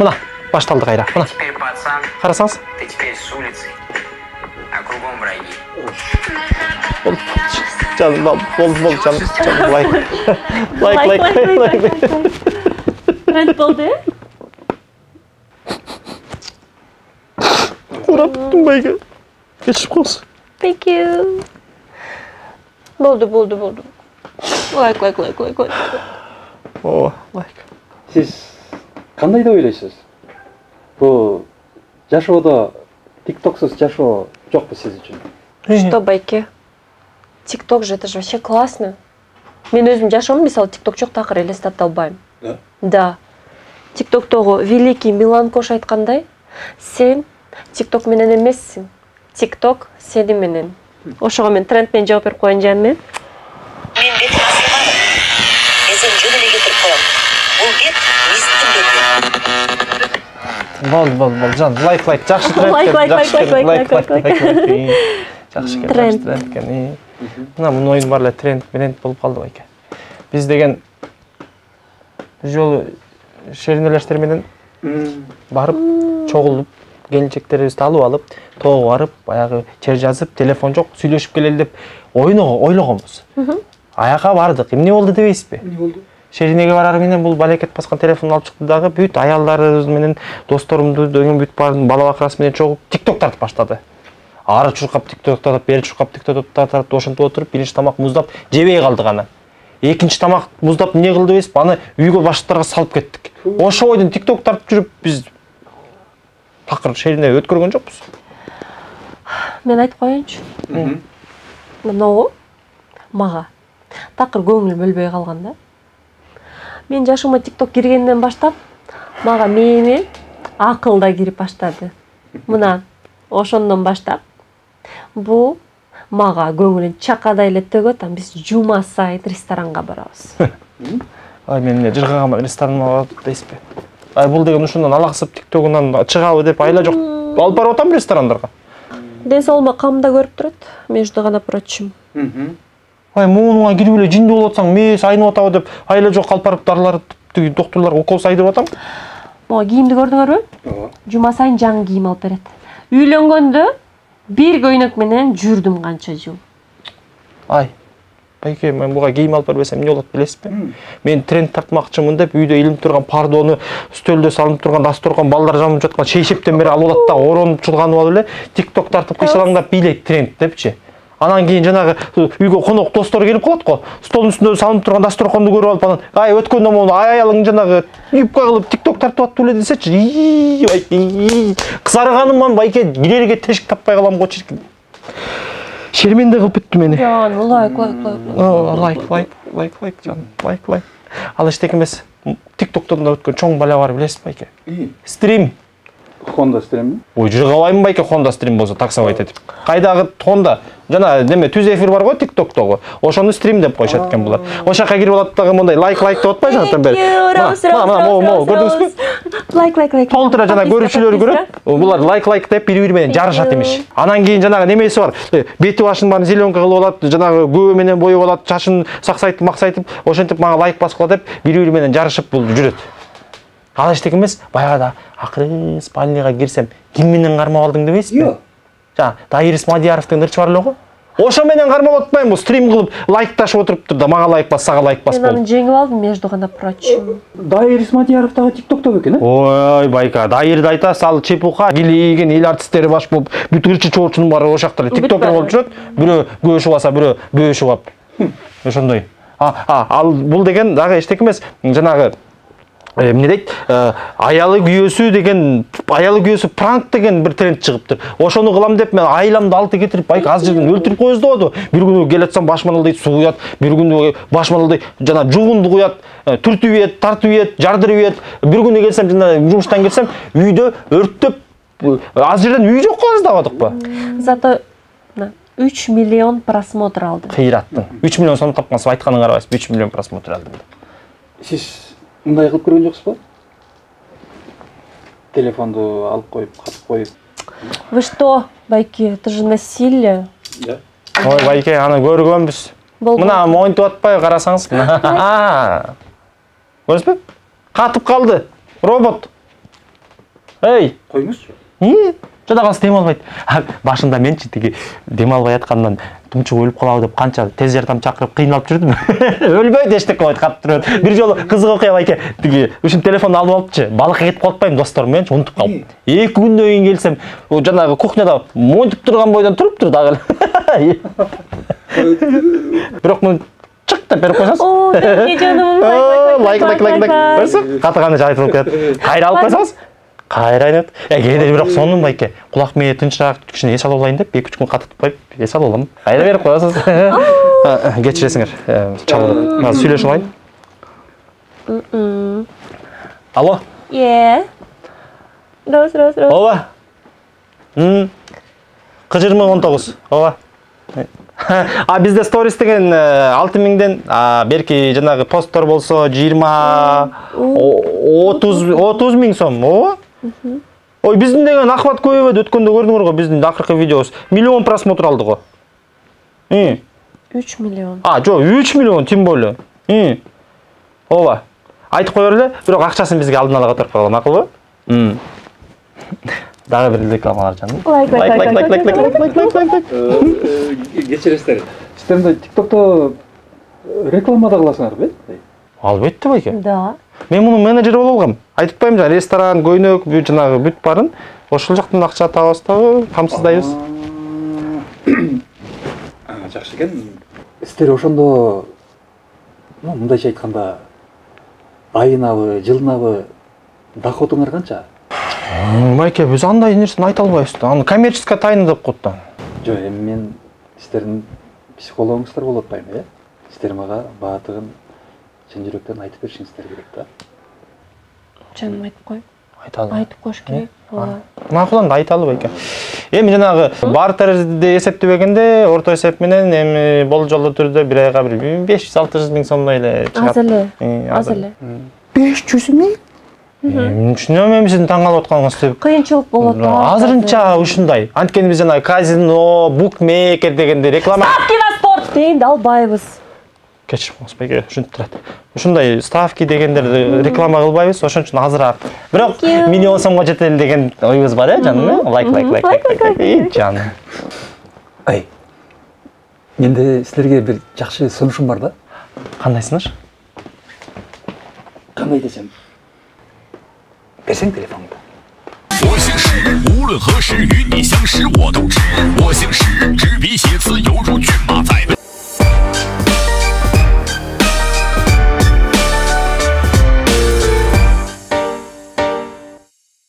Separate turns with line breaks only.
мына башталды кайра. Мына.
Теперь пацан,
Карасаңыз.
ты теперь с улицы, а кругом враги.
Canım, bol canım. Like.
Trend oldu.
Kurap tuttum belki. Geçip kalsın.
Thank you. Oldu. Like.
Oh, like.
Siz qanday deb o'ylaysiz? Bu jashooda TikToksiz jashoo yo'qmi siz uchun?
Что, байке? TikTok же, это же вообще классно. Мен өзім жашауым, мысалы, TikTok жоқ тақыр елестеп албаймын.
Да?
Да. TikToктогы великий Милан Кош айтқандай, сен TikTok менен емессің. TikTok сені менен. Ошоға мен трендмен жауап беріп қояйын жаным мен.
Мен бетім асылмады. Мен сені жөніне кетіріп қоямын. Бұл бет мистің беті.
Бол, жан. Like. Жақсы тренд.
Like.
Жақсы
Тренд.
екен. Мына мұны ойын барлы тренд болып қалды байке. Біз деген жолы шерінелештерменен барып, чоғылып, келіншектерімізді алып алып, тоғы барып, баяғы чер жазып, телефон жоқ, сөйлешіп келелі деп ойлағанбыз. Аяға бардық. Эмне болды дебейсіз бе?
Не болды?
Шеринеге барар менен бул балекет басқан телефон алып шықты дағы бүт аялдары менен досторумду дөңөн бүт бардым бала бакырасы менен чогуп TikTok тартып баштады. Ары чуркап TikTok тартып, бери чуркап TikTok тартып, ошентип отуруп, биринчи тамак муздап, жебей калдык аны. Экинчи тамак муздап эмне кылды дебейсизби? Аны үйгө баштарга салып кеттик. Ошо ойдон TikTok тартып жүрүп биз такыр шерине өткөргөн жокпуз.
Мен айтып қояйыншы. Мынау мага такыр көңүл бөлбөй калганда. Мен жашыма TikTok киргенден баштап, мага мээме акыл да кирип баштады. Мына ошондон баштап бул мага көңүлүн чакадай эле төгөт, биз жума сайын ресторанга барабыз.
Ай мен эмне жыргаган ресторанга барып дейсизби? Ай бул деген ушундан алаксып TikTok'унан чыгабы деп айла жок. Алып барып атам ресторандарга.
Ден соолума камда көрүп турат, между гана прочим.
Ай муунуңа кирип эле жиндүү болуп атсаң, мээси айнып атабы деп айла жок алып барып дарлар доктурлар укол сайдырып атам.
Мага кийимди көрдүңөрбү?
Ооба.
Жума сайын жаңы кийим алып берет. Үйлөнгөндө бир көйнөк менен жүрдүм канча жыл.
Ай, байке, мен буга кийим алып бербесем эмне болот билесизби? Мен тренд тартмакчымын деп үйдө илинип турган пардону стөлдө салынып турган дасторкон балдар жамып жаткан шейшептен бери алып алат да оронуп чулганып алып эле TikTok тартып кыйшалаңдап бийлейт тренд депчи. Анан кийин жанагы үйгө конок достор келип калат го. Столдун үстүндө салынып турган дасторконду көрүп алып анан ай өткөндө мону аялың жанагы юбка кылып TikTok тартып аттып эле десечи. Кызарганымдан байке кирерге тешик таппай калам го чиркин. Шерменде кылып бүттү мени.
Жан, лайк.
Лайк, жан. Лайк. Ал эчтеке эмес. TikToктон да өткөн чоң бала бар билесиз байке. Стрим.
Honda Stream.
Ой, жыргалайм байке Honda Stream болсо таксабайт этип. Кайдагы Honda жана неме түз эфир бар го TikToктогу. Ошону стрим деп коюшат экен булар. Ошака кирип алат дагы мондай лайк деп атпайбы жанатан бери. Көрдүңүзбү?
Лайк.
Толтура жана көрүүчүлөр көрөт. Булар лайк деп бири-бири менен жарышат имиш. Анан кийин жанагы немеси бар. Бети башын баарын зеленка кылып алат, жанагы көбө менен боёп алат, чачын саксайтып, максайтып, ошентип мага лайк баскыла деп бири-бири менен жарышып бул жүрөт. Ал эчтеке эмес, баягыда акыры спальняга кирсем, ким менен кармап алдың дебейсизби?
Жок.
Жана Дайыр Исмадияровдун ырчы бар эле го. Ошо менен кармап атпайм, бу стрим кылып лайкташып отуруптур да, мага лайк бас, сага лайк бас
Мен
болду.
аны жеңип алдым, между гана прочим.
Дайыр Исмадияров дагы TikTok'та экен,
Ой, байка, Дайырды айтасыз, ал чепуха, килийген эл артисттери баш болуп, бүт ырчы чоочунун баары ошакта эле TikToker болуп жүрөт. Бирөө көшүп алса, бирөө бөөшүп алып. Ошондой. Ал бул деген дагы эчтеке эмес, жанагы эмне дейт? Аялы күйөөсү пранк деген бир тренд чыгыптыр. Ошону кылам деп мен айламды алты кетирип, байка аз жерден өлтүрүп коебуз болду. Бир күнү келатсам башман дейт, суу куят, бир күнү башман дейт, жана жугунду куят, түртүп ийет, тартып ийет, жардырып ийет. Бир күнү келсем, жана жумуштан келсем, үйдө өрттөп аз жерден үй жок кылабыз деп атыкпы?
Зато 3 миллион просмотр алды.
Кыйраттың. 3 миллион сом тапкансыз, айтканыңа карабайсыз, 3 миллион просмотр алдым.
Сиз мындай кылып көргөн жоксузбу? Телефонду алып коюп, катып коюп.
Вы что, байки, это же насилие.
Да.
Ой, байке, аны көргөнбүз. Мына монтип атпай карасаңыз. Көрсөтпү? Катып калды. Робот. Эй,
Қойыңызшы.
жада қалсы дем албайды. Башында менчи тиги дем албай аткандан тумчук өлүп калабы деп канча тез жардам чакырып кыйналып жүрдүм. Өлбөйт эчтеке болбойт катып турат. Бир жолу кызык окуя байке тиги ушин телефонду алып алыпчы. Балыкка кетип калып атпайм досторум менен унутуп калып. 2 күндөн кийин келсем, жанагы кухняда монтип турган бойдон туруптур дагы. Бирок муну чык деп берип койсоңуз.
О, жаным.
Лайк. Көрсөң? Катыганы жайтылып кетет. Кайра алып койсоңуз? Кайра айнат. Кээде бирок сонун байке. Кулак мээ тынчыраак кичине эс алып алайын деп 2-3 күн катытып коюп эс алып алам. Кайра берип коесуз. Кечиресиңер. Чалып. Азыр сүйлөшүп алайын. Алло.
Рос.
Ооба. Кыжырмы 19. Ооба. Бизде сторис деген 6000ден берки жанагы посттор болсо 20-30 миң сом. Ооба. Ой, биздин деген акыбат көбөйбөдү. Өткөндө көрдүңөр го, биздин акыркы видеобуз миллион просмотр алды го.
3 миллион.
Жок, 3 миллион тем более. Ооба. Айтып коёр эле, бирок акчасын бизге алдын ала каторуп койгон, макулбу? Дагы бир рекламалар жаным.
Лайк.
Кечиресиздер. Сиздер мындай TikTok'то реклама да кыласыңарбы?
Албетте байке.
Да.
Мен мунун менеджери болуп алгам. Айтып атпаймынбы, жана ресторан, көйнөк, жанагы бүт барын ошол жактан акча табабыз дагы, камсыздайбыз.
Жакшы экен. Сиздер ошондо мындайча айтканда айынабы, жылынабы доходуңар канча?
Майке, биз андай нерсени айта албайбыз да. Аны коммерческая тайна деп коет да.
Жок, эми мен сиздердин психологуңуздар болуп атпайбы, Сиздер мага баатыгын чын жүрөктөн айтып беришиңиздер керек да.
Жаным айтып кой.
Айталы.
Айтып кош керек.
Макул анда айталы байке. Эми жанагы бартерди эсептебегенде орто эсеп менен эми болжолдуу түрдө бир айга бир 500-600 миң сомдой эле чыгат.
Аз эле.
500 миң? Түшүнөм эми сиздин таң калып атканыңызды.
Кыйынчылык болот.
Азырынча ушундай. Анткени биз жанагы казино, букмекер дегенде реклама.
Ставки на спорт дегенди албайбыз.
Кечирип коңуз байке, ушинтип турат. Ушундай ставки дегендерди реклама кылбайбыз, ошон үчүн азыраак. Бирок миллион сомго жетели деген оюбуз бар, жаным? Лайк. Жаным.
Ай. Менде силерге бир жакшы сунушум бар да.
Кандай сунуш?
Кандай десем? Берсең телефоныңды.
我姓石，无论何时与你相识我都知。我姓